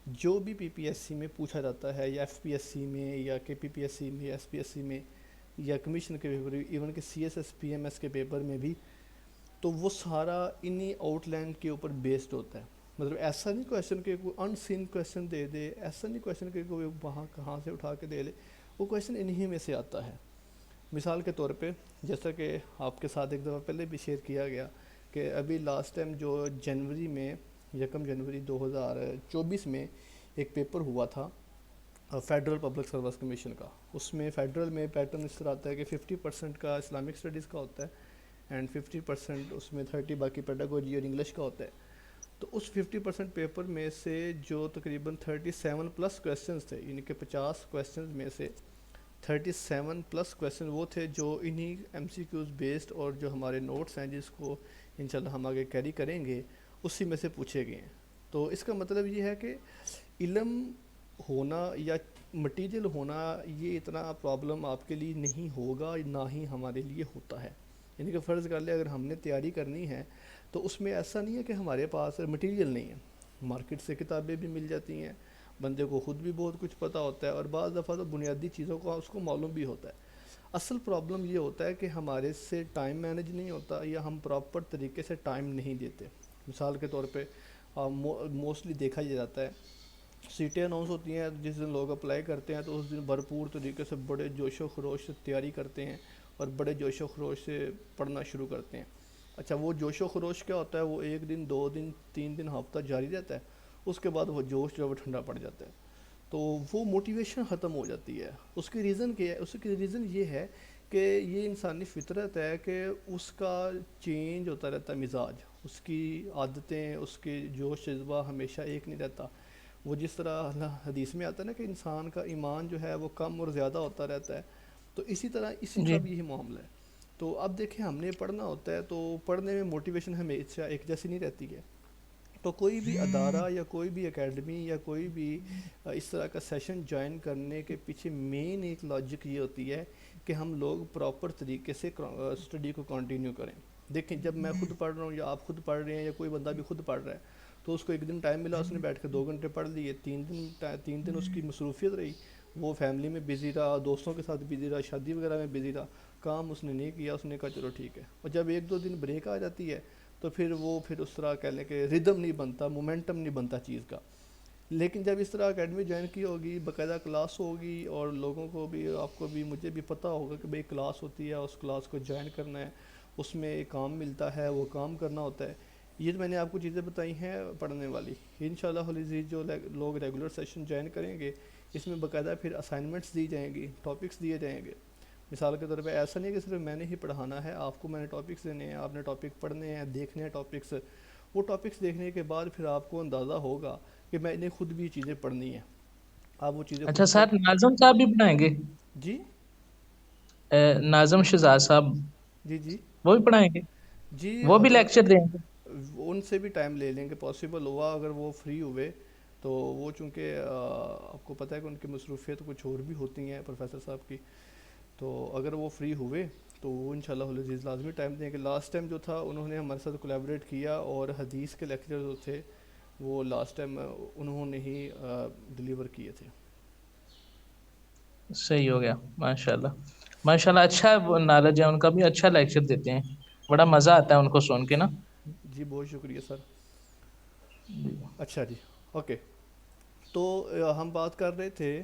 جو بھی پی پی ایس سی میں پوچھا جاتا ہے، یا ایف پی ایس سی میں یا کے پی پی ایس سی میں یا ایس پی ایس سی میں یا کمیشن کے پیپر، ایون کہ C S S P M S کے پیپر میں بھی، تو وہ سارا انہی آؤٹ لائن کے اوپر بیسڈ ہوتا ہے۔ مطلب ایسا نہیں کویسچن کہ کوئی ان سین کویسچن دے دے، ایسا نہیں کویسچن کہ کوئی وہاں کہاں سے اٹھا کے دے لے، وہ کویسچن انہی میں سے آتا ہے۔ مثال کے طور پہ جیسا کہ آپ کے ساتھ ایک دفعہ پہلے بھی شیئر کیا گیا کہ ابھی لاسٹ ٹائم جو جنوری میں، 1 جنوری 2024 میں ایک پیپر ہوا تھا فیڈرل پبلک سروس کمیشن کا، اس میں فیڈرل میں پیٹرن اس طرح آتا ہے کہ 50% کا اسلامک اسٹڈیز کا ہوتا ہے، اینڈ 50% اس میں 30 باقی پیڈاگوجی اور انگلش کا ہوتا ہے۔ تو اس 50% پیپر میں سے جو تقریباً 37 پلس کویسچنز تھے، یعنی کہ 50 کویسچنز میں سے 37 پلس کویسچن وہ تھے جو انہی ایم سی کیوز بیسڈ، اور جو ہمارے نوٹس ہیں جس کو انشاءاللہ ہم آگے کیری کریں گے، اسی میں سے پوچھے گئے ہیں۔ تو اس کا مطلب یہ ہے کہ علم ہونا یا مٹیریل ہونا یہ اتنا پرابلم آپ کے لیے نہیں ہوگا، نہ ہی ہمارے لیے ہوتا ہے۔ یعنی کہ فرض کر لیں اگر ہم نے تیاری کرنی ہے تو اس میں ایسا نہیں ہے کہ ہمارے پاس مٹیریل نہیں ہے، مارکیٹ سے کتابیں بھی مل جاتی ہیں، بندے کو خود بھی بہت کچھ پتہ ہوتا ہے، اور بعض دفعہ تو بنیادی چیزوں کو اس کو معلوم بھی ہوتا ہے۔ اصل پرابلم یہ ہوتا ہے کہ ہمارے سے ٹائم مینیج نہیں ہوتا، یا ہم پراپر طریقے سے ٹائم نہیں دیتے۔ مثال کے طور پہ موسٹلی دیکھا یہ جاتا ہے سیٹیں اناؤنس ہوتی ہیں، جس دن لوگ اپلائی کرتے ہیں تو اس دن بھرپور طریقے سے بڑے جوش و خروش سے تیاری کرتے ہیں اور بڑے جوش و خروش سے پڑھنا شروع کرتے ہیں۔ اچھا وہ جوش و خروش کیا ہوتا ہے، وہ 1 دن 2 دن 3 دن ہفتہ جاری رہتا ہے، اس کے بعد وہ جوش جو ہے وہ ٹھنڈا پڑ جاتا ہے، تو وہ موٹیویشن ختم ہو جاتی ہے۔ اس کی ریزن کیا ہے؟ اس کی ریزن یہ ہے کہ یہ انسانی فطرت ہے کہ اس کا چینج ہوتا رہتا ہے مزاج، اس کی عادتیں، اس کے جوش جذبہ ہمیشہ ایک نہیں رہتا۔ وہ جس طرح اللہ حدیث میں آتا ہے نا کہ انسان کا ایمان جو ہے وہ کم اور زیادہ ہوتا رہتا ہے، تو اسی طرح اسی کا جی بھی یہی معاملہ ہے۔ تو اب دیکھیں ہم نے پڑھنا ہوتا ہے تو پڑھنے میں موٹیویشن ہمیشہ ایک جیسی نہیں رہتی ہے، تو کوئی بھی ادارہ یا کوئی بھی اکیڈمی یا کوئی بھی اس طرح کا سیشن جوائن کرنے کے پیچھے مین ایک لاجک یہ ہوتی ہے کہ ہم لوگ پراپر طریقے سے اسٹڈی کو کنٹینیو کریں۔ دیکھیں جب میں خود پڑھ رہا ہوں یا آپ خود پڑھ رہے ہیں یا کوئی بندہ بھی خود پڑھ رہا ہے، تو اس کو ایک دن ٹائم ملا، اس نے بیٹھ کے 2 گھنٹے پڑھ لیے، 3 دن اس کی مصروفیت رہی، وہ فیملی میں بزی رہا، دوستوں کے ساتھ بزی رہا، شادی وغیرہ میں بزی رہا، کام اس نے نہیں کیا، اس نے کہا چلو ٹھیک ہے، اور جب 1 2 دن بریک آ جاتی ہے تو پھر اس طرح کہہ لیں کہ ردم نہیں بنتا، مومنٹم نہیں بنتا چیز کا۔ لیکن جب اس طرح اکیڈمی جوائن کی ہوگی، باقاعدہ کلاس ہوگی، اور لوگوں کو بھی، آپ کو بھی، مجھے بھی پتہ ہوگا کہ بھئی کلاس ہوتی ہے، اس کلاس کو جوائن کرنا ہے، اس میں ایک کام ملتا ہے، وہ کام کرنا ہوتا ہے۔ یہ تو میں نے آپ کو چیزیں بتائی ہیں پڑھنے والی۔ انشاءاللہ العزیز جو لوگ ریگولر سیشن جوائن کریں گے، اس میں باقاعدہ پھر اسائنمنٹس دی جائیں گی، ٹاپکس دیے جائیں گے۔ مثال کے طور پہ ایسا نہیں کہ صرف میں نے ہی پڑھانا ہے، آپ کو میں نے ٹاپکس دینے ہیں، آپ نے ٹاپک پڑھنے ہیں، دیکھنے ہیں ٹاپکس۔ وہ ٹاپکس دیکھنے کے بعد پھر آپ کو اندازہ ہوگا کہ میں نے خود بھی چیزیں پڑھنی ہیں، آپ وہ چیزیں اچھا خود سر، پڑھ۔ ناظم صاحب بھی پڑھائیں گے؟ جی ناظم شہزاد صاحب جی جی وہ بھی پڑھائیں گے؟ جی وہ بھی اگر لیکچر دیں گے؟ ان سے بھی ٹائم لے لیں گے، پاسبل ہوا اگر وہ فری ہوئے تو۔ وہ چونکہ آپ کو پتہ ہے کہ ان کی مصروفیت کچھ اور بھی ہوتی ہیں پروفیسر صاحب کی، تو اگر وہ فری ہوئے تو وہ انشاءاللہ العزیز لازمی ٹائم دیں گے۔ لاسٹ ٹائم جو تھا انہوں نے ہمارے ساتھ کولیبریٹ کیا، اور حدیث کے لیکچر جو تھے وہ لاسٹ ٹائم انہوں نے ہی ڈلیور کیے تھے۔ صحیح ہو گیا، ماشاءاللہ ماشاءاللہ، اچھا نالج ہے ان کا بھی، اچھا لیکچر دیتے ہیں، بڑا مزہ آتا ہے ان کو سن کے نا۔ جی بہت شکریہ سر۔ جی اچھا جی، اوکے، تو ہم بات کر رہے تھے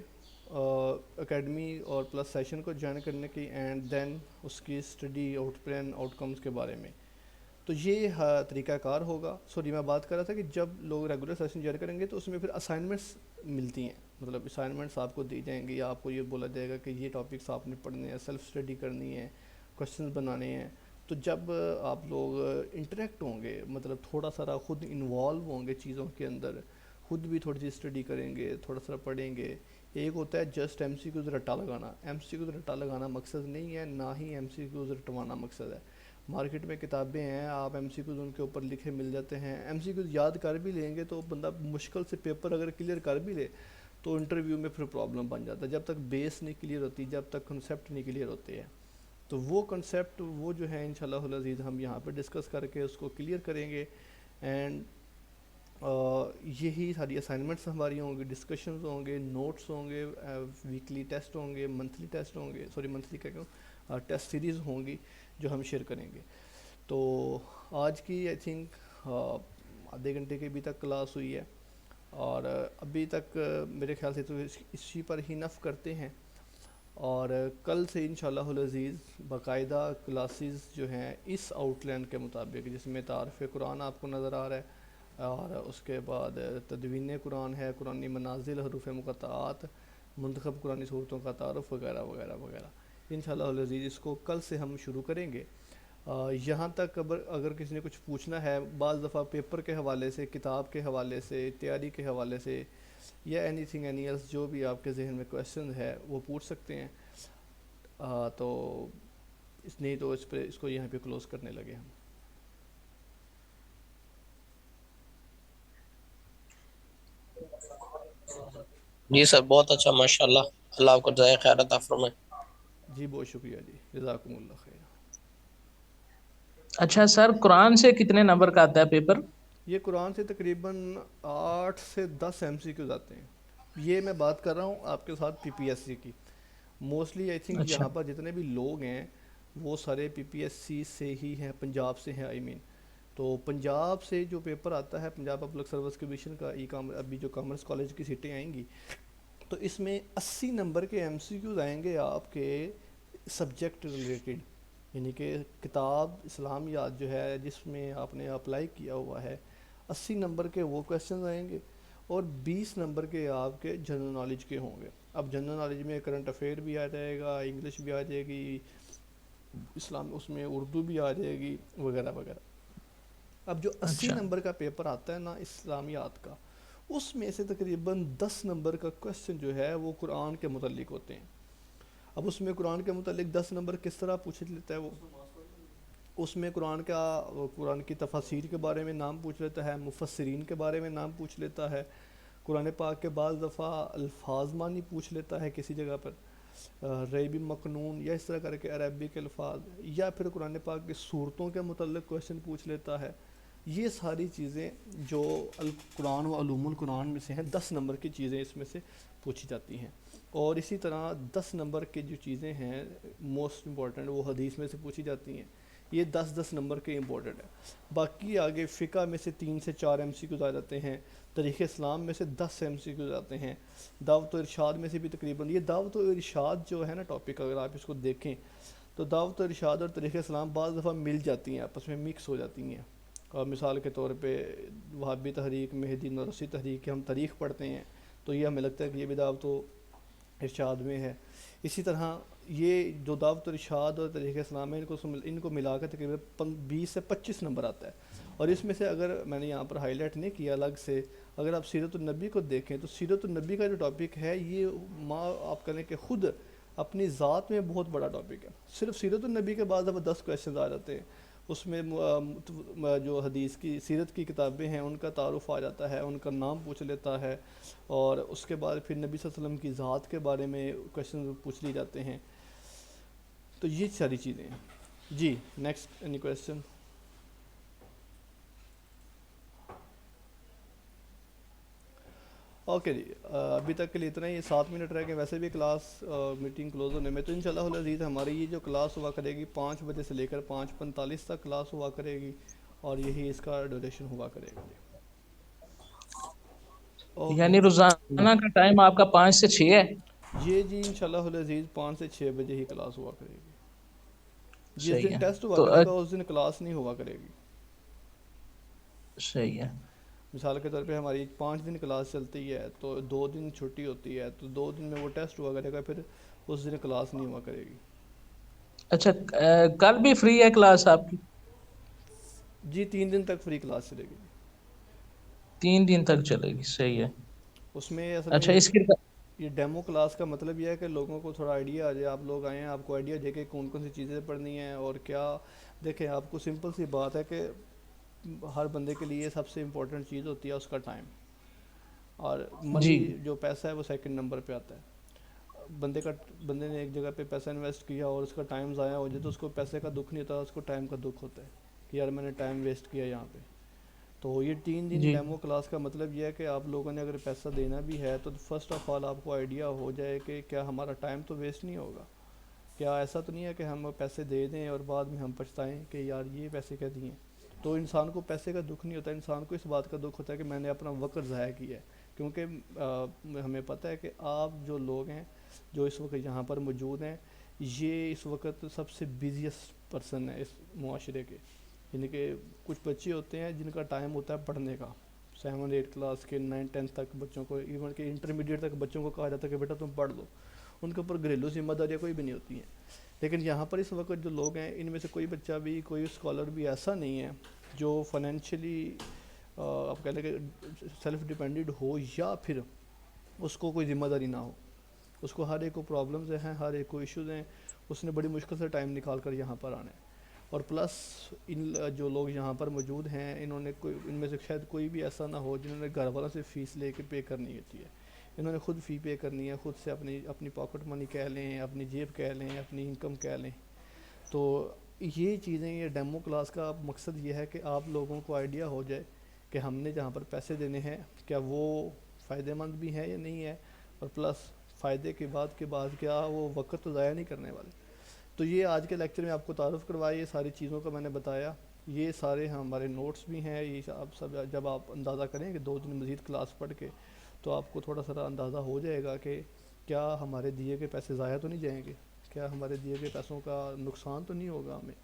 اکیڈمی اور پلس سیشن کو جوائن کرنے کی، اینڈ دین اس کی study out plan out comes کے بارے میں۔ تو یہ طریقہ کار ہوگا۔ سوری، میں بات کر رہا تھا کہ جب لوگ ریگولر سیشن جوائن کریں گے تو اس میں پھر اسائنمنٹس ملتی ہیں، مطلب اسائنمنٹس آپ کو دی جائیں گی، یا آپ کو یہ بولا جائے گا کہ یہ ٹاپکس آپ نے پڑھنے ہیں، سیلف اسٹڈی کرنی ہے، کوشچنز بنانے ہیں. تو جب آپ لوگ انٹریکٹ ہوں گے، مطلب تھوڑا سا خود انوالو ہوں گے چیزوں کے اندر، خود بھی تھوڑی سی اسٹڈی کریں گے، تھوڑا سا پڑھیں گے. ایک ہوتا ہے جسٹ ایم سی کیوز رٹا لگانا. ایم سی کیوز رٹا لگانا مقصد نہیں ہے، نہ ہی ایم سی کیوز رٹوانا مقصد ہے. مارکیٹ میں کتابیں ہیں، آپ ایم سی کیوز ان کے اوپر لکھے مل جاتے ہیں. ایم سی کیوز یاد کر بھی لیں گے تو بندہ مشکل سے پیپر اگر کلیئر کر بھی لے تو انٹرویو میں پھر پرابلم بن جاتا ہے، جب تک بیس نہیں کلیئر ہوتی، جب تک کنسیپٹ نہیں کلیئر ہوتے ہیں. تو وہ کنسیپٹ وہ جو ہے انشاءاللہ العزیز ہم یہاں پہ ڈسکس کر کے اس کو کلیئر کریں گے. اینڈ یہی ساری اسائنمنٹس ہماری ہوں گی، ڈسکشنز ہوں گے، نوٹس ہوں گے، ویکلی ٹیسٹ ہوں گے، منتھلی ٹیسٹ ہوں گے، سوری منتھلی کیا کہوں، ٹیسٹ سیریز ہوں گی جو ہم شیئر کریں گے. تو آج کی آئی تھنک آدھے گھنٹے کے ابھی تک کلاس ہوئی ہے، اور ابھی تک میرے خیال سے تو اسی پر ہی نف کرتے ہیں. اور کل سے انشاءاللہ العزیز باقاعدہ کلاسز جو ہیں اس آؤٹ لائن کے مطابق، جس میں تعارف قرآن آپ کو نظر آ رہا ہے، اور اس کے بعد تدوین قرآن ہے، قرآنی منازل، حروف مقطعات، منتخب قرآنی صورتوں کا تعارف وغیرہ وغیرہ وغیرہ. انشاءاللہ العزیز اس کو کل سے ہم شروع کریں گے. یہاں تک اگر کسی نے کچھ پوچھنا ہے، بعض دفعہ پیپر کے حوالے سے، کتاب کے حوالے سے، تیاری کے حوالے سے، یا اینی تھنگ اینی ایلس، جو بھی آپ کے ذہن میں کویشچن ہے وہ پوچھ سکتے ہیں. تو اس نہیں تو اس کو یہاں پہ کلوز کرنے لگے ہم. جی سر، بہت اچھا، ماشاء اللہ. اللہ آپ کو جزائے خیر عطا فرمائے. جی بہت شکریہ جی، جزاکم اللہ خیر. اچھا سر، قرآن سے کتنے نمبر کا آتا ہے پیپر؟ یہ قرآن سے تقریباً 8 سے 10 ایم سی کیوز آتے ہیں. یہ میں بات کر رہا ہوں آپ کے ساتھ پی پی ایس سی کی. موسٹلی آئی تھنک اچھا یہاں پر جتنے بھی لوگ ہیں وہ سارے پی پی ایس سی سے ہی ہیں، پنجاب سے ہیں آئی مین. تو پنجاب سے جو پیپر آتا ہے، پنجاب پبلک سروس کمیشن کا، ابھی جو کامرس کالج کی سیٹیں آئیں گی، تو اس میں 80 نمبر کے ایم سی کیوز آئیں گے آپ کے سبجیکٹ ریلیٹڈ. یعنی کہ کتاب اسلامیات جو ہے جس میں آپ نے اپلائی کیا ہوا ہے، 80 نمبر کے وہ کویشچنز آئیں گے، اور 20 نمبر کے آپ کے جنرل نالج کے ہوں گے. اب جنرل نالج میں کرنٹ افیئر بھی آ جائے گا، انگلش بھی آ جائے گی، اسلام اس میں اردو بھی آ جائے گی وغیرہ وغیرہ. اب جو 80 اچھا نمبر کا پیپر آتا ہے نا اسلامیات کا، اس میں سے تقریباً 10 نمبر کا کویشچن جو ہے وہ قرآن کے متعلق ہوتے ہیں. اب اس میں قرآن کے متعلق 10 نمبر کس طرح پوچھ لیتا ہے وہ، اس میں قرآن کی تفاسیر کے بارے میں نام پوچھ لیتا ہے، مفسرین کے بارے میں نام پوچھ لیتا ہے، قرآن پاک کے بعض دفعہ الفاظ معنی پوچھ لیتا ہے کسی جگہ پر، ریب مقنون یا اس طرح کر کے عربی کے الفاظ، یا پھر قرآن پاک کی صورتوں کے متعلق کویشچن پوچھ لیتا ہے. یہ ساری چیزیں جو القرآن و علوم القرآن میں سے ہیں، 10 نمبر کی چیزیں اس میں سے پوچھی جاتی ہیں. اور اسی طرح 10 نمبر کے جو چیزیں ہیں موسٹ امپورٹنٹ، وہ حدیث میں سے پوچھی جاتی ہیں. یہ 10 نمبر کے امپورٹنٹ ہے. باقی آگے فقہ میں سے 3 سے 4 ایم سی کیوز آ جاتے ہیں، تاریخ اسلام میں سے 10 ایم سی کیوز آتے ہیں، دعوت و ارشاد میں سے بھی تقریباً. یہ دعوت و ارشاد جو ہے نا ٹاپک، اگر آپ اس کو دیکھیں تو دعوت و ارشاد اور تاریخ اسلام بعض دفعہ مل جاتی ہیں، آپس میں مکس ہو جاتی ہیں. اور مثال کے طور پہ وہابی تحریک، مہدی نورسی تحریک، ہم تاریخ پڑھتے ہیں تو یہ ہمیں لگتا ہے کہ یہ بھی دعوت و ارشاد میں ہے. اسی طرح یہ جو دعوت و ارشاد اور تاریخ اسلام ہے، ان کو ملا کر تقریباً 20 سے 25 نمبر آتا ہے. اور اس میں سے اگر میں نے یہاں پر ہائی لائٹ نہیں کیا الگ سے، اگر آپ سیرت النبی کو دیکھیں تو سیرت النبی کا جو ٹاپک ہے یہ آپ کہنے کہ خود اپنی ذات میں بہت بڑا ٹاپک ہے. صرف سیرت النبی کے بعد اب 10 کویشچنز آ جاتے ہیں. اس میں جو حدیث کی سیرت کی کتابیں ہیں ان کا تعارف آ جاتا ہے، ان کا نام پوچھ لیتا ہے، اور اس کے بعد پھر نبی صلی اللہ علیہ وسلم کی ذات کے بارے میں کویشچن پوچھ لی جاتے ہیں. تو یہ ساری چیزیں ہیں. جی نیکسٹ اینی کویشچن؟ اوکے جی، ابھی تک کے لیے اتنا ہی. 7 منٹ رہ گئے ویسے بھی کلاس میٹنگ کلوز ہونے میں. تو انشاءاللہ العزیز ہماری یہ جو کلاس ہوا کرے گی 5 بجے سے لے کر 5:45 تک کلاس ہوا کرے گی، اور یہی اس کا ڈیوریشن ہوا کرے گا. اوکے یعنی روزانہ کا ٹائم آپ کا 5 سے 6 ہے؟ جی انشاءاللہ العزیز 5 سے 6 بجے ہی کلاس ہوا کرے گی. جس صحیح دن ہے. ٹیسٹ ہوا تو کرے گا اس دن کلاس نہیں ہوا کرے گی. صحیح ہے. مثال کے طور پہ ہماری 5 دن کلاس چلتی ہے تو 2 دن چھٹی ہوتی ہے، تو 2 دن میں وہ ٹیسٹ ہوا کرے گا، پھر اس دن کلاس نہیں ہوا کرے گی. اچھا کل بھی فری ہے کلاس آپ کی؟ جی 3 دن تک فری کلاس چلے گی. 3 دن تک چلے گی، صحیح ہے. اس میں اصل میں اچھا اس کی یہ ڈیمو کلاس کا مطلب یہ ہے کہ لوگوں کو تھوڑا آئیڈیا آ جائے. آپ لوگ آئیں، آپ کو آئیڈیا دے کہ کون کون سی چیزیں پڑھنی ہیں اور کیا. دیکھیں آپ کو سمپل سی بات ہے کہ ہر بندے کے لیے سب سے امپورٹنٹ چیز ہوتی ہے اس کا ٹائم. اور جی منی جو پیسہ ہے وہ سیکنڈ نمبر پہ آتا ہے. بندے نے ایک جگہ پہ پیسہ انویسٹ کیا اور اس کا ٹائم ضائع ہو جائے تو اس کو پیسے کا دکھ نہیں ہوتا، اس کو ٹائم کا دکھ ہوتا ہے کہ یار میں نے ٹائم ویسٹ کیا یہاں پہ. تو یہ 3 دن جی ڈیمو کلاس کا مطلب یہ ہے کہ آپ لوگوں نے اگر پیسہ دینا بھی ہے تو فرسٹ آف آل آپ کو آئیڈیا ہو جائے کہ کیا ہمارا ٹائم تو ویسٹ نہیں ہوگا. کیا ایسا تو نہیں ہے کہ ہم پیسے دے دیں اور بعد میں ہم پچھتائیں کہ یار یہ پیسے کیا دیے. تو انسان کو پیسے کا دکھ نہیں ہوتا، انسان کو اس بات کا دکھ ہوتا ہے کہ میں نے اپنا وقت ضائع کیا ہے. کیونکہ ہمیں پتہ ہے کہ آپ جو لوگ ہیں جو اس وقت یہاں پر موجود ہیں، یہ اس وقت سب سے بزیسٹ پرسن ہے اس معاشرے کے. یعنی کہ کچھ بچے ہوتے ہیں جن کا ٹائم ہوتا ہے پڑھنے کا، 7 8 کلاس کے 9 10 تک بچوں کو، ایون کہ انٹرمیڈیٹ تک بچوں کو کہا جاتا ہے کہ بیٹا تم پڑھ لو. ان کے اوپر گھریلو ذمہ داریاں کوئی بھی نہیں ہوتی ہیں. لیکن یہاں پر اس وقت جو لوگ ہیں ان میں سے کوئی بچہ بھی، کوئی اسکالر بھی ایسا نہیں ہے جو فائنینشلی آپ کہہ لیں کہ سیلف ڈیپینڈنٹ ہو یا پھر اس کو کوئی ذمہ داری نہ ہو. اس کو ہر ایک کو پرابلمز ہیں، ہر ایک کو ایشوز ہیں. اس نے بڑی مشکل سے ٹائم نکال کر یہاں پر آنا ہے. اور پلس ان جو لوگ یہاں پر موجود ہیں انہوں نے ان میں سے شاید کوئی بھی ایسا نہ ہو جنہوں نے گھر والوں سے فیس لے کے پے کرنی ہوتی ہے. انہوں نے خود فی پے کرنی ہے، خود سے اپنی پاکٹ منی کہہ لیں، اپنی جیب کہہ لیں، اپنی انکم کہہ لیں. تو یہ چیزیں، یہ ڈیمو کلاس کا مقصد یہ ہے کہ آپ لوگوں کو آئیڈیا ہو جائے کہ ہم نے جہاں پر پیسے دینے ہیں کیا وہ فائدہ مند بھی ہے یا نہیں ہے، اور پلس فائدے کے بعد کیا وہ وقت تو ضائع نہیں کرنے والے. تو یہ آج کے لیکچر میں آپ کو تعارف کروایا، یہ ساری چیزوں کا میں نے بتایا. یہ سارے ہمارے نوٹس بھی ہیں. یہ آپ سب جب آپ اندازہ کریں کہ 2 دن مزید کلاس پڑھ کے تو آپ کو تھوڑا سا اندازہ ہو جائے گا کہ کیا ہمارے دیے گئے پیسے ضائع تو نہیں جائیں گے، کیا ہمارے دیے گئے پیسوں کا نقصان تو نہیں ہوگا ہمیں.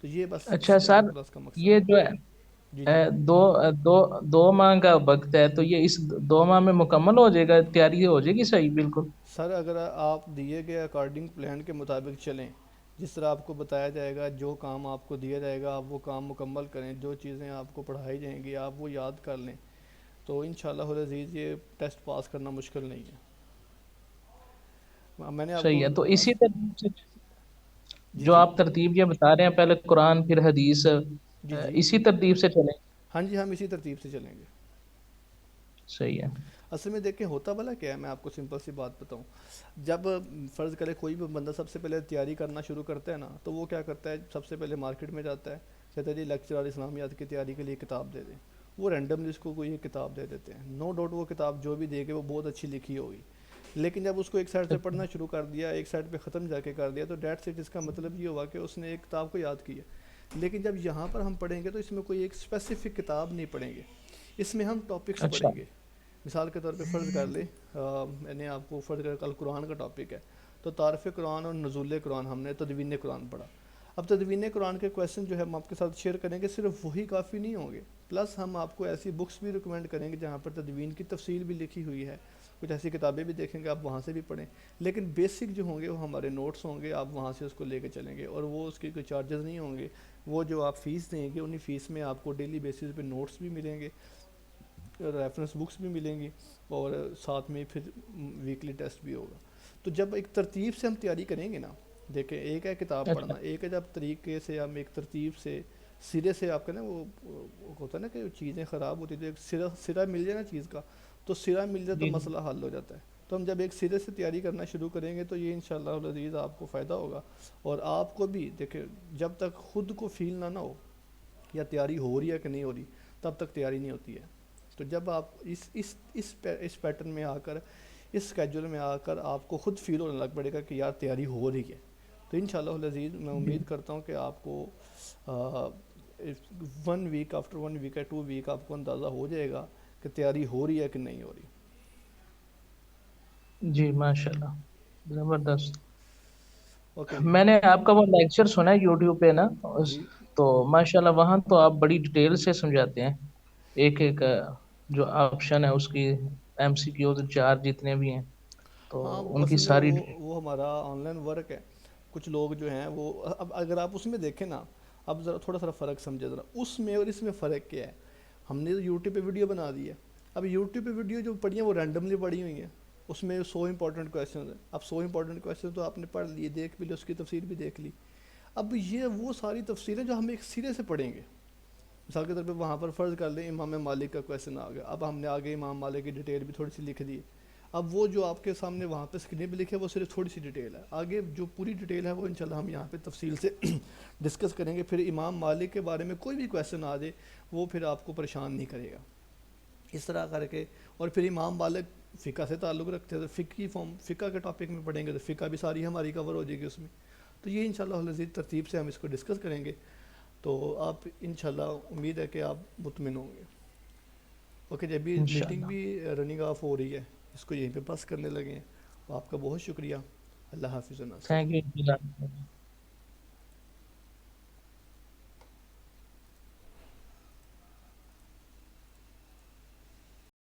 تو یہ بس اچھا اس ڈیمو سر، کلاس کا یہ مقصد ہے. جو ہے جی جی. دو دو 2 ماہ کا وقت ہے، تو یہ اس 2 ماہ میں مکمل ہو جائے گا، تیاری ہو جائے گی صحیح بالکل؟ سر اگر آپ دیے گئے اکارڈنگ پلان کے مطابق چلیں، جس طرح آپ کو بتایا جائے گا، جو کام آپ کو دیا جائے گا آپ وہ کام مکمل کریں، جو چیزیں آپ کو پڑھائی جائیں گی آپ وہ یاد کر لیں، تو انشاءاللہ العزیز یہ ٹیسٹ پاس کرنا مشکل نہیں ہے. میں نے آپ صحیح کو ہے. تو اسی ترتیب سے جی جو جی آپ ترتیب یہ بتا رہے ہیں، پہلے قرآن پھر حدیث، جی جی اسی ترتیب سے چلیں؟ ہاں جی، ہم اسی ترتیب سے چلیں گے. صحیح ہے. اصل میں دیکھیں ہوتا بھلا کیا ہے، میں آپ کو سمپل سی بات بتاؤں. جب فرض کرے کوئی بھی بندہ سب سے پہلے تیاری کرنا شروع کرتا ہے نا، تو وہ کیا کرتا ہے، سب سے پہلے مارکیٹ میں جاتا ہے، کہتا ہے جی لیکچرار اسلامیات کی تیاری کے لیے کتاب دے دیں. وہ رینڈملی اس کو کوئی ایک کتاب دے دیتے ہیں. نو ڈاؤٹ وہ کتاب جو بھی دے گے وہ بہت اچھی لکھی ہوگی، لیکن جب اس کو ایک سائڈ سے پڑھنا شروع کر دیا، ایک سائڈ پہ ختم جا کے کر دیا، تو ڈیٹ سے اس کا مطلب یہ ہوا کہ اس نے ایک کتاب کو یاد کیا. لیکن جب یہاں پر ہم پڑھیں گے تو اس میں کوئی ایک اسپیسیفک کتاب نہیں پڑھیں گے، اس میں ہم ٹاپکس اچھا پڑھیں گے. مثال کے طور پہ فرض کر لیں میں نے آپ کو فرض کر کل قرآن کا ٹاپک ہے تو تعارف قرآن اور نزول قرآن ہم نے تدوین قرآن پڑھا. اب تدوین قرآن کے کویشچن جو ہے ہم آپ کے ساتھ شیئر کریں گے، صرف وہی کافی نہیں ہوں گے، پلس ہم آپ کو ایسی بکس بھی ریکمینڈ کریں گے جہاں پر تدوین کی تفصیل بھی لکھی ہوئی ہے. کچھ ایسی کتابیں بھی دیکھیں گے آپ وہاں سے بھی پڑھیں، لیکن بیسک جو ہوں گے وہ ہمارے نوٹس ہوں گے، آپ وہاں سے اس کو لے کے چلیں گے، اور وہ اس کی کوئی چارجز نہیں ہوں گے. وہ جو آپ فیس دیں گے انہیں فیس میں آپ کو ڈیلی بیسس پہ نوٹس بھی ملیں گے، ریفرنس بکس بھی ملیں گی، اور ساتھ میں پھر ویکلی ٹیسٹ بھی ہوگا. تو جب ایک ترتیب سے ہم تیاری کریں گے نا، دیکھیں ایک ہے کتاب اچھا پڑھنا، ایک ہے جب طریقے سے ہم ایک ترتیب سے سرے سے، آپ کا نا وہ ہوتا ہے نا کہ چیزیں خراب ہوتی ہیں تو ایک سرا مل جائے نا چیز کا، تو سرا مل جائے تو جی مسئلہ حل ہو جاتا ہے. تو ہم جب ایک سرے سے تیاری کرنا شروع کریں گے تو یہ انشاءاللہ العزیز آپ کو فائدہ ہوگا. اور آپ کو بھی دیکھیں جب تک خود کو فیل نہ ہو یا تیاری ہو رہی ہے کہ نہیں ہو رہی، تب تک تیاری نہیں ہوتی ہے. تو جب آپ اس پیٹرن میں آ کر، اس اسکیجول میں آ کر آپ کو خود فیل ہونے لگ پڑے گا کہ یار تیاری ہو رہی ہے، تو انشاءاللہ العزیز میں جی امید کرتا ہوں کہ آپ کو 1 ویک آفٹر 1 ویک یا 2 ویک آپ کو اندازہ ہو جائے گا کہ تیاری ہو رہی ہے کہ نہیں ہو رہی. جی ماشاء اللہ، زبردست. اوکے جی. میں نے آپ کا وہ لیکچر سنا ہے یوٹیوب پہ نا، جی تو ماشاء اللہ وہاں تو آپ بڑی ڈیٹیل سے سمجھاتے ہیں ایک ایک جو آپشن ہے اس کی، MCQ 4 جتنے بھی ہیں تو ہاں ان کی اصل میں ساری. وہ ہمارا آن لائن ورک ہے. کچھ لوگ جو ہیں وہ اب اگر آپ اس میں دیکھیں نا، اب ذرا تھوڑا سا فرق سمجھے ذرا، اس میں اور اس میں فرق کیا ہے. ہم نے یوٹیوب پہ ویڈیو بنا دی ہے. اب یوٹیوب پہ ویڈیو جو پڑھی ہیں وہ رینڈملی پڑھی ہوئی ہیں. اس میں 100 امپورٹنٹ کویشچنز ہیں. اب 100 امپورٹنٹ کویشچن تو آپ نے پڑھ لیے، دیکھ بھی لی، اس کی تفسیر بھی دیکھ لی. اب یہ وہ ساری تفسیریں جو ہم ایک سرے سے پڑھیں گے. مثال کے طور پہ وہاں پر فرض کر لیں امام مالک کا کویشچن آ گیا، اب ہم نے آگے امام مالک کی ڈیٹیل بھی تھوڑی سی لکھ دی. اب وہ جو آپ کے سامنے وہاں پہ اسکرین پہ لکھے وہ صرف تھوڑی سی ڈیٹیل ہے. آگے جو پوری ڈیٹیل ہے وہ انشاءاللہ ہم یہاں پہ تفصیل سے ڈسکس کریں گے. پھر امام مالک کے بارے میں کوئی بھی کویشچن آ جائے وہ پھر آپ کو پریشان نہیں کرے گا. اس طرح کر کے، اور پھر امام مالک فقہ سے تعلق رکھتے ہیں تو فقہی فارم فقہ کے ٹاپک میں پڑھیں گے تو فقہ بھی ساری ہماری کور ہو جائے گی اس میں. تو یہ انشاءاللہ العزیز ترتیب سے ہم اس کو ڈسکس کریں گے. تو آپ انشاءاللہ امید ہے کہ آپ مطمئن ہوں گے. اوکے جی، ابھی میٹنگ انشاءاللہ. بھی رننگ آف ہو رہی ہے، اس کو یہیں پہ پاس کرنے لگے ہیں. آپ کا بہت شکریہ. اللہ حافظ و ناصر. Thank you.